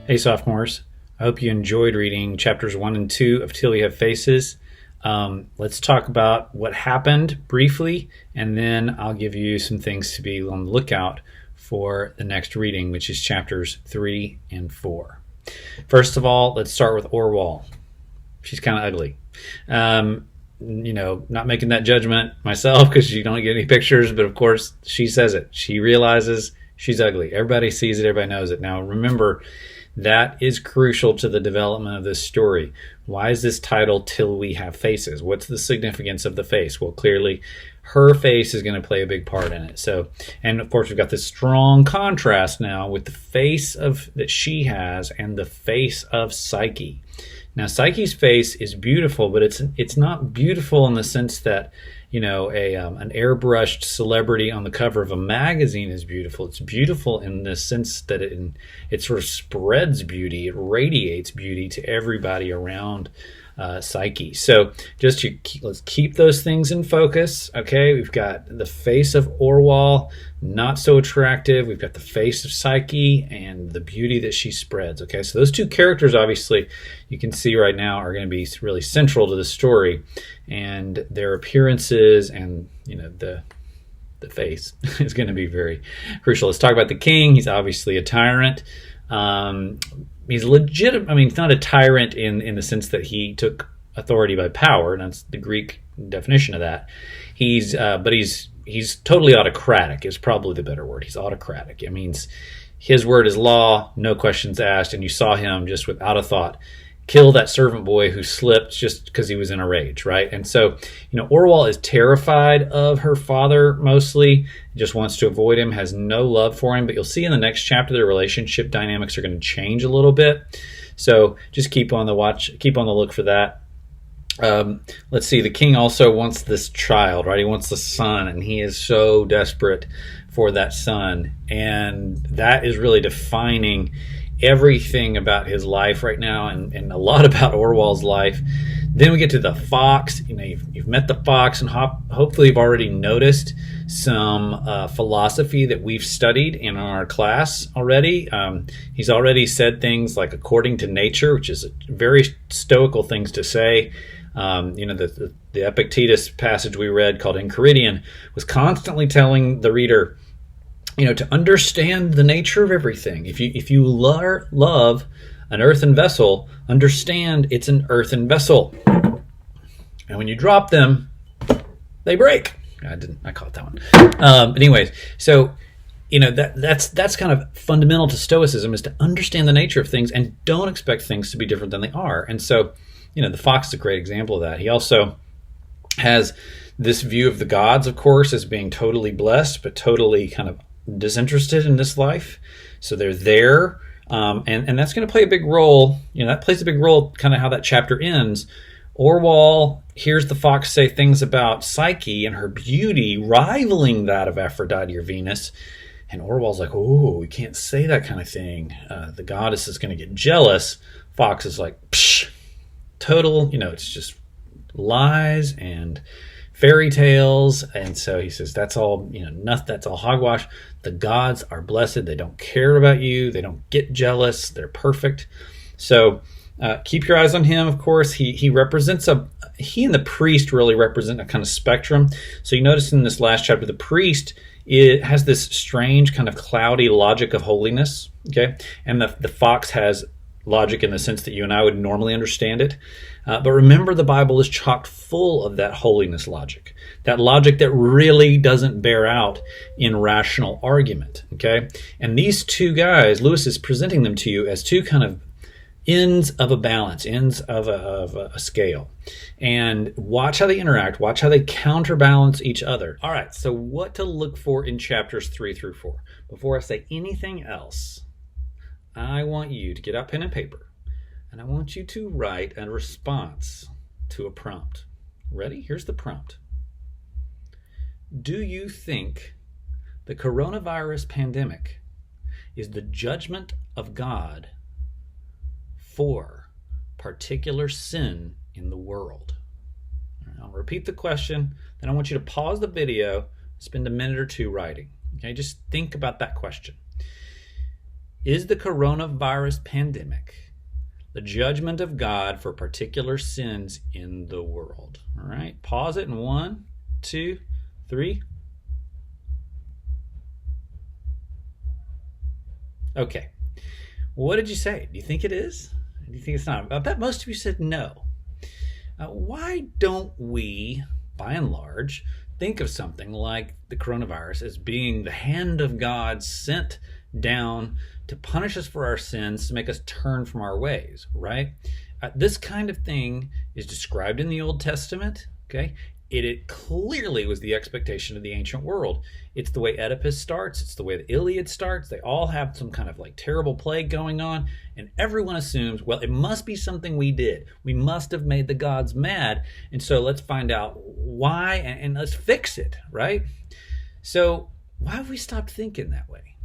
Hey, sophomores. I hope you enjoyed reading chapters 1 and 2 of Till We Have Faces. Let's talk about what happened briefly, and then I'll give you some things to be on the lookout for the next reading, which is chapters 3 and 4. First of all, let's start with Orwell. She's kind of ugly. Not making that judgment myself because you don't get any pictures, but of course she says it. She realizes she's ugly. Everybody sees it. Everybody knows it. Now, remember, that is crucial to the development of this story. Why is this titled Till We Have Faces? What's the significance of the face? Well, clearly her face is going to play a big part in it. So, and of course we've got this strong contrast now with the face of that she has and the face of Psyche. Now, Psyche's face is beautiful, but it's not beautiful in the sense that, an airbrushed celebrity on the cover of a magazine is beautiful. It's beautiful in the sense that it sort of spreads beauty. It radiates beauty to everybody around Psyche. So let's keep those things in focus. Okay, we've got the face of Orwell, not so attractive. We've got the face of Psyche and the beauty that she spreads. Okay, so those two characters, obviously, you can see right now, are going to be really central to the story, and their appearances and the face is going to be very crucial. Let's talk about the king. He's obviously a tyrant. He's legitimate. I mean, he's not a tyrant in the sense that he took authority by power. And that's the Greek definition of that. But he's totally autocratic is probably the better word. He's autocratic. It means his word is law, no questions asked. And you saw him just without a thought kill that servant boy who slipped just because he was in a rage, right? And so, Orwell is terrified of her father mostly, just wants to avoid him, has no love for him. But you'll see in the next chapter, their relationship dynamics are going to change a little bit. So just keep on the look for that. Let's see, the king also wants this child, right? He wants the son, and he is so desperate for that son. And that is really defining everything about his life right now, and a lot about Orwell's life. Then we get to the fox. You've met the fox, and hopefully you've already noticed some philosophy that we've studied in our class already. He's already said things like according to nature, which is very stoical things to say. The Epictetus passage we read called Enchiridion was constantly telling the reader, to understand the nature of everything. If you love an earthen vessel, understand it's an earthen vessel. And when you drop them, they break. I caught that one. Anyways, so that's kind of fundamental to Stoicism, is to understand the nature of things and don't expect things to be different than they are. And so, the fox is a great example of that. He also has this view of the gods, of course, as being totally blessed, but totally kind of disinterested in this life. So they're there, and that's going to play a big role. That plays a big role, kind of how that chapter ends. Orwell hears the fox say things about Psyche and her beauty rivaling that of Aphrodite or Venus, and Orwell's like, "Oh, we can't say that kind of thing. The goddess is going to get jealous." Fox is like, "Psh, total. It's just lies and fairy tales." And so he says, that's all, that's all hogwash. The gods are blessed. They don't care about you. They don't get jealous. They're perfect. So keep your eyes on him. Of course, he represents he and the priest really represent a kind of spectrum. So you notice in this last chapter, the priest, it has this strange kind of cloudy logic of holiness. Okay. And the fox has logic in the sense that you and I would normally understand it. But remember, the Bible is chock full of that holiness logic, that logic that really doesn't bear out in rational argument. Okay. And these two guys, Lewis is presenting them to you as two kind of ends of a balance, ends of a scale. And watch how they interact, watch how they counterbalance each other. All right. So what to look for in chapters 3 through 4. Before I say anything else, I want you to get out pen and paper, and I want you to write a response to a prompt. Ready? Here's the prompt. Do you think the coronavirus pandemic is the judgment of God for particular sin in the world? I'll repeat the question, then I want you to pause the video, spend a minute or two writing. Okay, just think about that question. Is the coronavirus pandemic the judgment of God for particular sins in the world? All right, pause it in 1, 2, 3. Okay, what did you say? Do you think it is? Do you think it's not? I bet most of you said no. Why don't we, by and large, think of something like the coronavirus as being the hand of God sent down to punish us for our sins, to make us turn from our ways, right? This kind of thing is described in the Old Testament, okay? It clearly was the expectation of the ancient world. It's the way Oedipus starts. It's the way the Iliad starts. They all have some kind of like terrible plague going on, and everyone assumes, well, it must be something we did. We must have made the gods mad, and so let's find out why and let's fix it, right? So why have we stopped thinking that way?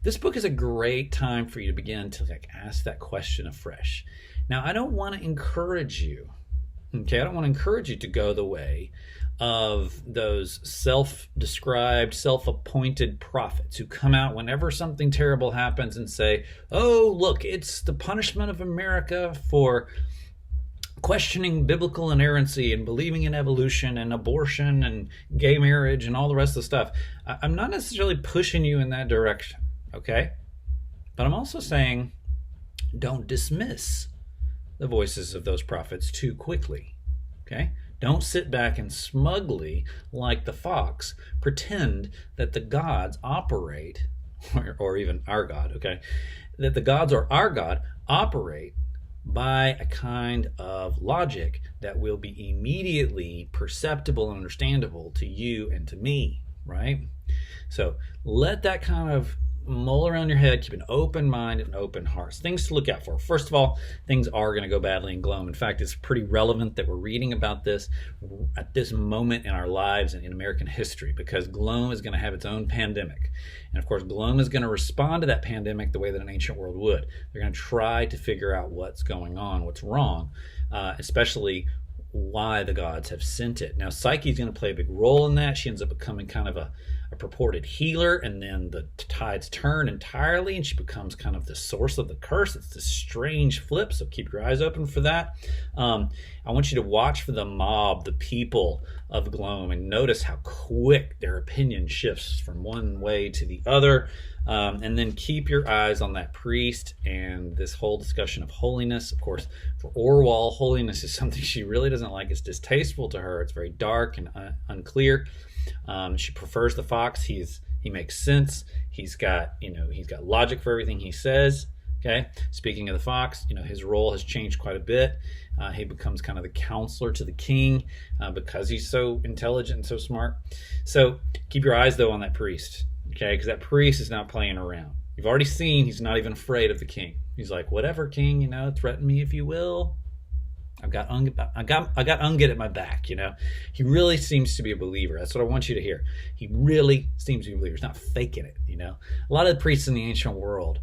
This book is a great time for you to begin to ask that question afresh. Now, I don't want to encourage you. Okay, I don't want to encourage you to go the way of those self-described, self-appointed prophets who come out whenever something terrible happens and say, oh, look, it's the punishment of America for questioning biblical inerrancy and believing in evolution and abortion and gay marriage and all the rest of the stuff. I'm not necessarily pushing you in that direction, okay? But I'm also saying don't dismiss the voices of those prophets too quickly, okay? Don't sit back and smugly, like the fox, pretend that the gods operate, or even our God, okay? That the gods or our God operate by a kind of logic that will be immediately perceptible and understandable to you and to me, right? So let that kind of mull around your head, keep an open mind and open hearts. Things to look out for. First of all, things are going to go badly in Glome. In fact, it's pretty relevant that we're reading about this at this moment in our lives and in American history, because Glome is going to have its own pandemic. And of course, Glome is going to respond to that pandemic the way that an ancient world would. They're going to try to figure out what's going on, what's wrong, especially why the gods have sent it. Now, Psyche's going to play a big role in that. She ends up becoming kind of a purported healer, and then the tides turn entirely, and she becomes kind of the source of the curse. It's this strange flip, so keep your eyes open for that. I want you to watch for the mob, the people of Glome, and notice how quick their opinion shifts from one way to the other. And then keep your eyes on that priest and this whole discussion of holiness. Of course, for Orwell, holiness is something she really doesn't like. It's distasteful to her. It's very dark and unclear. She prefers the fox. He makes sense. He's got logic for everything he says. Okay. Speaking of the fox, his role has changed quite a bit. He becomes kind of the counselor to the king because he's so intelligent and so smart. So keep your eyes though on that priest. Okay, because that priest is not playing around. You've already seen he's not even afraid of the king. He's like, whatever, king, threaten me if you will. I got Ungit at my back, He really seems to be a believer. That's what I want you to hear. He really seems to be a believer. He's not faking it, A lot of the priests in the ancient world,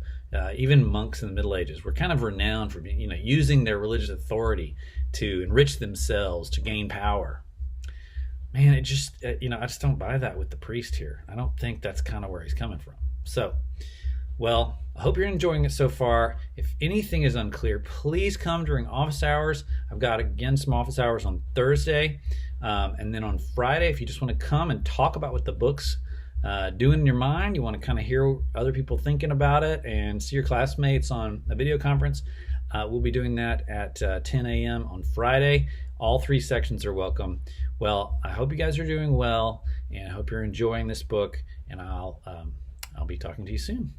even monks in the Middle Ages, were kind of renowned for, using their religious authority to enrich themselves, to gain power. Man, I just don't buy that with the priest here. I don't think that's kind of where he's coming from. So, well, I hope you're enjoying it so far. If anything is unclear, please come during office hours. I've got, again, some office hours on Thursday. And then on Friday, if you just want to come and talk about what the book's doing in your mind, you want to kind of hear other people thinking about it and see your classmates on a video conference, we'll be doing that at 10 a.m. on Friday. All 3 sections are welcome. Well, I hope you guys are doing well, and I hope you're enjoying this book, and I'll be talking to you soon.